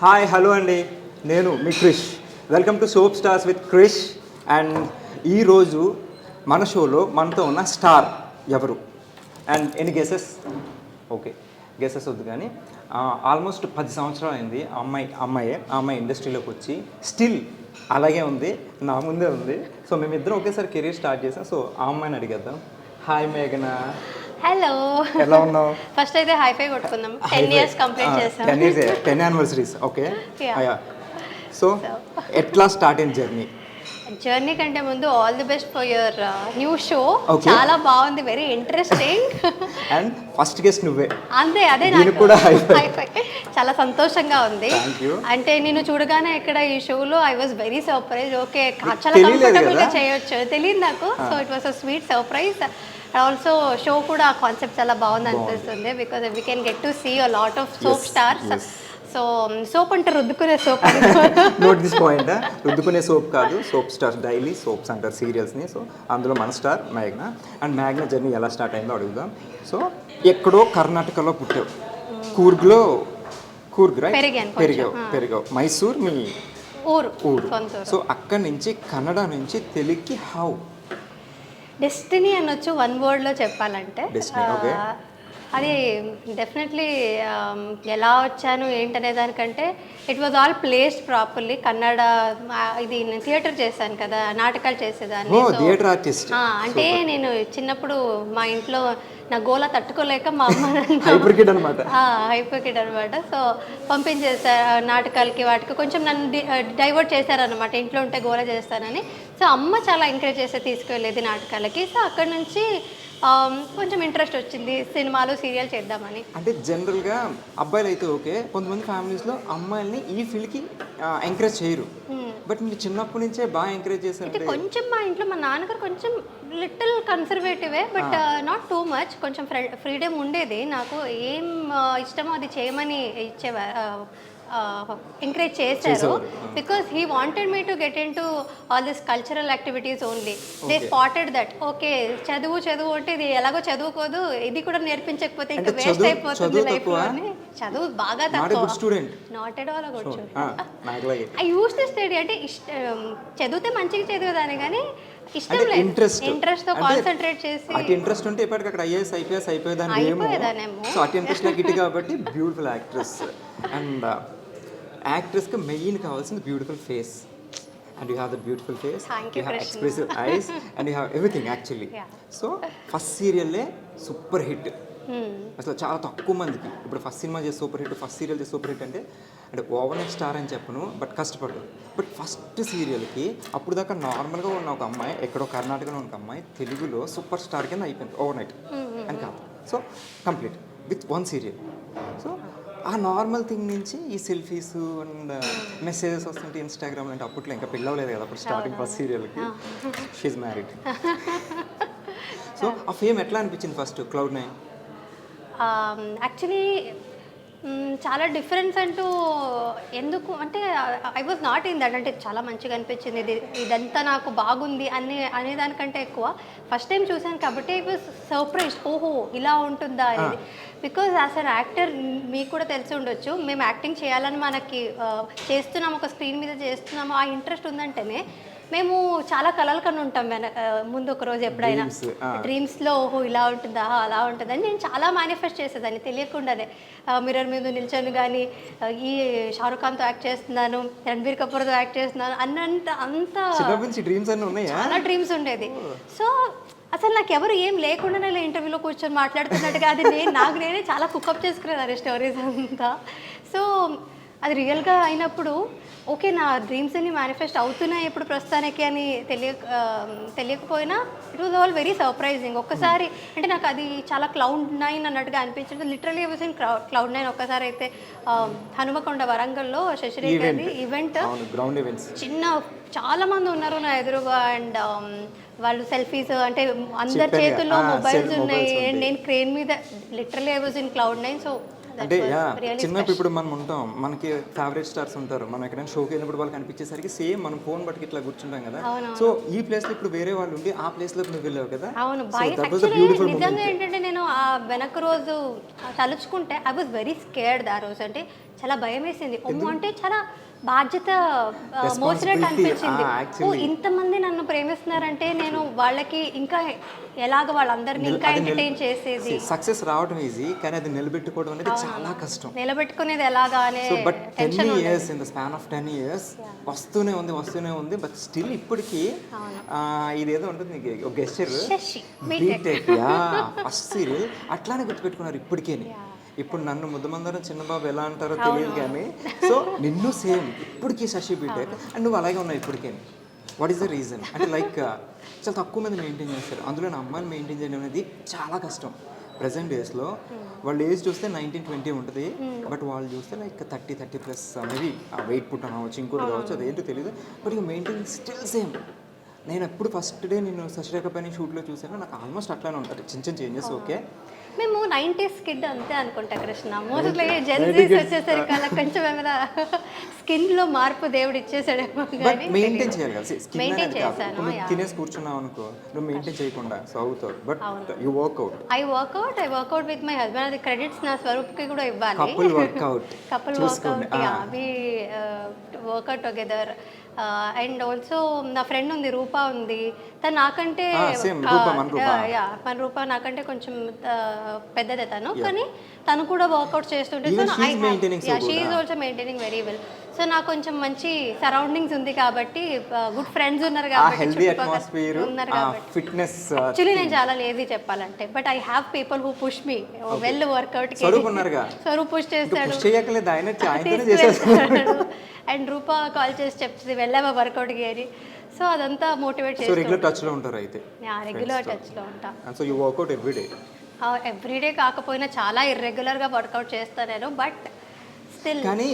Hi hello అండి, నేను మీ Krish. Welcome to soap stars with Krish. And ఈరోజు మన షోలో మనతో ఉన్న స్టార్ ఎవరు అండ్ ఎన్ని గెసెస్? ఓకే, గెసెస్ వద్దు కానీ ఆల్మోస్ట్ 10 సంవత్సరాలు అయింది ఆ అమ్మాయి ఇండస్ట్రీలోకి వచ్చి స్టిల్ అలాగే ఉంది, నా ముందే ఉంది. సో మేమిద్దరం ఒకేసారి కెరీర్ స్టార్ట్ చేసాం. సో ఆ అమ్మాయిని అడిగేద్దాం. హాయ్ మేఘన, హలో, ఎలా ఉన్నావు? ఫస్ట్ అయితే హైఫై కొట్టుకుందాం. 10 ఇయర్స్ కంప్లీట్ చేసాం. 10 యానివర్సరీస్. ఓకే, సో ఎట్లా స్టార్ట్ అయిన జర్నీ కంటే ముందు all the best for your new show. చాలా బాగుంది, very interesting. And first guest నువ్వే. అదే నాకు కూడా హైఫై. చాలా సంతోషంగా ఉంది. అంటే నేను చూడగానే ఇక్కడ ఈ షోలో I was very surprise. Okay, చాలా కంఫర్టబుల్ గా చేయొచ్చు, తెలియదు నాకు. So it was a sweet surprise. Also show కూడా కాన్సెప్ట్ చాలా బాగుంది అనిపిస్తుంది. Because we can get to see a lot of soap stars. So soap అంటే రుద్దుకునే soap. Note this point, రుద్దుకునే soap కాదు, సోప్ స్టార్స్, డైలీ సోప్స్ అంటారు సీరియల్స్ని. So అందులో మన star మేఘ్నా. And మేఘ్నా journey ఎలా స్టార్ట్ అయిందో అడుగుదాం. సో ఎక్కడో కర్ణాటకలో పుట్టావు, కూర్గ్ రైట్? పెరిగావు. మైసూర్ మీ ఊరు. సో అక్కడి నుంచి కన్నడ నుంచి తెలుగుకి హౌ? డెస్టినీ అనొచ్చు వన్ వర్డ్లో చెప్పాలంటే. అది డెఫినెట్లీ ఎలా వచ్చాను ఏంటనే దానికంటే it was all placed properly. Kannada ఇది నేను థియేటర్ చేశాను కదా, నాటకాలు చేసేదాన్ని. అంటే నేను చిన్నప్పుడు మా ఇంట్లో నా గోల తట్టుకోలేక మా అమ్మ హైపర్ కిడ్ అనమాట. సో పంపించేసారు నాటకాలకి, వాటికి కొంచెం నన్ను డైవర్ట్ చేశారనమాట. ఇంట్లో ఉంటే గోల చేస్తానని. సో అమ్మ చాలా ఎంకరేజ్ చేస్తే తీసుకెళ్ళేది నాటకాలకి. సో అక్కడ నుంచి కొంచెం ఇంట్రెస్ట్ వచ్చింది సినిమాలు సీరియల్ చేద్దామని. అంటే జనరల్గా అబ్బాయిలు అయితే ఓకే, కొంతమంది ఫ్యామిలీస్లో అమ్మాయిల్ని ఈ ఫీల్డ్కి ఎంకరేజ్ చేయరు. బట్ మీరు చిన్నప్పటి నుంచే బాగా ఎంకరేజ్ చేశారు. అంటే కొంచెం మా ఇంట్లో మా నాన్నగారు కొంచెం లిటిల్ కన్సర్వేటివే, బట్ నాట్ టూ మచ్. కొంచెం ఫ్రీడమ్ ఉండేది. నాకు ఏం ఇష్టమో అది చేయమని ఇచ్చేవారు, ఎంకరేజ్ చేశారు. Because he wanted me to get in to all this cultural activities only. They spotted that okay చదువు అంటే ఇది ఎలాగో చదువుకోదు, ఇది కూడా నేర్పించకపోతే ఇంకా వేస్ట్ అయిపోతుంది లైఫ్ లో అని. చదువు బాగా తక్కువ, not at all good student. I use to study. అంటే చదివితే మంచిగా చదివేదాన్ని కానీ ఇష్టం లేదు, ఇంట్రెస్ట్ తో కాన్సంట్రేట్ చేసి. అటు ఇంట్రెస్ట్ ఉంటే ఇప్పటికి అక్కడ ఐఏఎస్ ఐపీఎస్ అయిపోయేదాన్నేమో. సో అటు ఇంట్రెస్ట్ నాకు ఇటు కాబట్టి బ్యూటిఫుల్ యాక్ట్రెస్. అండ్ యాక్ట్రెస్కి మెయిన్ కావాల్సింది beautiful face. And you have the beautiful face, you have expressive eyes, and you have everything actually. So first సీరియల్లే సూపర్ హిట్. అసలు చాలా తక్కువ మందికి ఇప్పుడు ఫస్ట్ సినిమా చేసి సూపర్ హిట్, ఫస్ట్ సీరియల్ చేసి సూపర్ హిట్ అంటే ఓవర్ నైట్ స్టార్ అని చెప్పను, బట్ కష్టపడ్డాడు. బట్ ఫస్ట్ సీరియల్కి అప్పుడు దాకా నార్మల్గా ఉన్న ఒక అమ్మాయి, ఎక్కడో కర్ణాటకలో ఉన్న అమ్మాయి తెలుగులో సూపర్ స్టార్ కింద అయిపోయింది ఓవర్ నైట్ అని కాదు. So complete with one serial. So ఆ నార్మల్ థింగ్ నుంచి ఈ సెల్ఫీస్ అండ్ మెసేజెస్ వస్తుంటే ఇన్స్టాగ్రామ్ అంటే అప్పట్లో ఇంకా పిల్లవలేదు కదా అప్పుడు స్టార్టింగ్ ఫస్ట్ సీరియల్కి. She married. సో ఆ ఫేమ్ ఎట్లా అనిపించింది ఫస్ట్ Cloud9? యాక్చువల్లీ చాలా డిఫరెన్స్ అంటూ ఎందుకు అంటే I was not in that. అంటే చాలా మంచిగా అనిపించింది, ఇదంతా నాకు బాగుంది అనేదానికంటే ఎక్కువ ఫస్ట్ టైం చూశాను కాబట్టి ఐ వాజ్ సర్ప్రైజ్, ఓహో ఇలా ఉంటుందా అనేది. బికాజ్ యాజ్ అన్ యాక్టర్ మీకు కూడా తెలిసి ఉండొచ్చు, మేము యాక్టింగ్ చేయాలని మనకి చేస్తున్నాము, ఒక స్క్రీన్ మీద చేస్తున్నాము, ఆ ఇంట్రెస్ట్ ఉందంటేనే మేము చాలా కలలు కన్నా ఉంటాం ముందు ఒక రోజు ఎప్పుడైనా డ్రీమ్స్లో ఓహో ఇలా ఉంటుందా అలా ఉంటుందని నేను చాలా మేనిఫెస్ట్ చేసేదాన్ని తెలియకుండానే. మిర్రర్ మీద నిల్చొని కానీ ఈ షారుఖ్ ఖాన్తో యాక్ట్ చేస్తున్నాను, రణబీర్ కపూర్తో యాక్ట్ చేస్తున్నాను అంత చాలా డ్రీమ్స్ ఉండేది. సో అసలు నాకు ఎవరు ఏం లేకుండానే ఇంటర్వ్యూలో కూర్చొని మాట్లాడుతున్నట్టుగా అది నాకు నేనే చాలా కుకప్ చేసుకునేదాన్ని స్టోరీస్ అంతా. సో అది రియల్గా అయినప్పుడు ఓకే నా డ్రీమ్స్ అన్ని మేనిఫెస్ట్ అవుతున్నాయి ఇప్పుడు ప్రస్తుతానికి అని తెలియకపోయినా it was all very surprising. ఒక్కసారి అంటే నాకు అది చాలా Cloud9 అన్నట్టుగా అనిపించింది. Literally was in Cloud9. ఒక్కసారి అయితే హనుమకొండ వరంగల్లో శశిరేఖ గారి ఈవెంట్, చిన్న చాలా మంది ఉన్నారు నా ఎదురుగా. అండ్ వాళ్ళు సెల్ఫీస్ అంటే అందరి చేతుల్లో మొబైల్స్ ఉన్నాయి, నేను క్రేన్ మీద literally I was in Cloud9. So అంటే చిన్నప్పుడు ఇప్పుడు మనం ఉంటాం, మనకి ఫేవరెట్ స్టార్స్ ఉంటారు, మనం ఎక్కడైనా షోకి వెళ్ళినప్పుడు వాళ్ళకి అనిపించేసరికి సేమ్ మనం ఫోన్ బట్టి ఇట్లా కూర్చుంటాం కదా. సో ఈ ప్లేస్ లో ఇప్పుడు వేరే వాళ్ళు ఉండి ఆ ప్లేస్ లో నువ్వు వెళ్ళావు కదా. అవును, నిజంగా ఏంటంటే నేను ఆ వెనక రోజు తలుచుకుంటే ఐ వాజ్ వెరీ స్కేర్డ్ ఆ రోజు. అంటే చాలా భయం వేసింది. అమ్మో అంటే చాలా బాధ్యత మోసినట్టు అనిపించింది. ఓ ఇంతమంది నన్ను ప్రేమిస్తున్నారంటే నేను వాళ్ళకి ఇంకా ఎలాగ వాళ్ళందరినీ ఇంకా ఎంటర్టైన్ చేసేది. సక్సెస్ రావడం ఈజీ, కానీ అది నిలబెట్టుకోవడం అనేది చాలా కష్టం. నిలబెట్టుకునేది ఎలాగా అనే but 10 years in the span of 10 years వస్తూనే ఉంది. బట్ స్టిల్ ఇప్పటికీ ఇదేదో ఉంటుంది గెస్చర్ బీటెక్ ఫస్ట్ సీరియల్ అట్లానే గుర్తుపెట్టుకున్నారు ఇప్పటికే. ఇప్పుడు నన్ను ముద్దమందరం చిన్నబాబు ఎలా అంటారో తెలియదు కానీ సో నిన్ను సేమ్ ఇప్పటికీ శశి బీటెక్ అండ్ నువ్వు అలాగే ఉన్నావు ఇప్పటికే. వాట్ ఈస్ ద రీజన్ అంటే లైక్ చాలా తక్కువ మంది మెయింటైన్ చేస్తారు, అందులో నా అమ్మాయిని మెయింటైన్ చేయడం అనేది చాలా కష్టం. ప్రజెంట్ డేస్లో వాళ్ళ ఏజ్ చూస్తే 19-20 ఉంటుంది, బట్ వాళ్ళు చూస్తే లైక్ 30+ మేబీ వెయిట్ పుట్ అవ్వచ్చు, ఇంకోటి కావచ్చు, అదేంటో తెలియదు. బట్ ఇక మెయింటైన్ స్టిల్ సేమ్. నేను ఎప్పుడు ఫస్ట్ డే నేను శశిరేఖ పైన షూట్లో చూసాను, నాకు ఆల్మోస్ట్ అట్లానే ఉంటుంది, చిన్న చేంజెస్ ఓకే. మేము 90s కిడ్ అంతే అనుకుంటా కృష్ణ. మోస్ట్లీ జెన్సీస్ వచ్చేసరికి అలా కొంచెం ఏమైనా స్కిన్లో మార్పు దేవుడు ఇచ్చేసాడేమో. బట్ మెయింటైన్ చేయాలి కదా, స్కిన్ అనేది కాదు. నువ్వు తినేసి కూర్చున్నావు అనుకో, నువ్వు మెయింటైన్ చేయకుండా సో అవుతావు. But you workout. I workout with my husband. అది క్రెడిట్స్ నా స్వరూప్కి కూడా ఇవ్వాలి. Couple workout we workout together. And also నా ఫ్రెండ్ ఉంది, రూపా ఉంది. తను నాకంటే మన రూపా నాకంటే కొంచెం పెద్దదే తను, కానీ తను కూడా వర్కౌట్ చేస్తుంటే she is also maintaining very well. So నాకు కొంచెం మంచి సరౌండింగ్స్ ఉంది కాబట్టి, గుడ్ ఫ్రెండ్స్ ఉన్నారు కాబట్టి, యాక్చువల్లీ నేను చాలా లేజీ చెప్పాలంటే. But I have people who push me well workout. Swaroop push చేస్తాడు అండ్ రూపా కాల్ చేసి చెప్తుంది వెళ్ళావా వర్కౌట్కి అని. సో అదంతా మోటివేట్ చేసి రెగ్యులర్ టచ్లో ఉంటారు అయితే. రెగ్యులర్ టచ్లో ఉంటా. So you workout everyday. Everyday కాకపోయినా చాలా ఇర్రెగ్యులర్గా వర్కౌట్ చేస్తాను నేను, బట్ స్టిల్. కానీ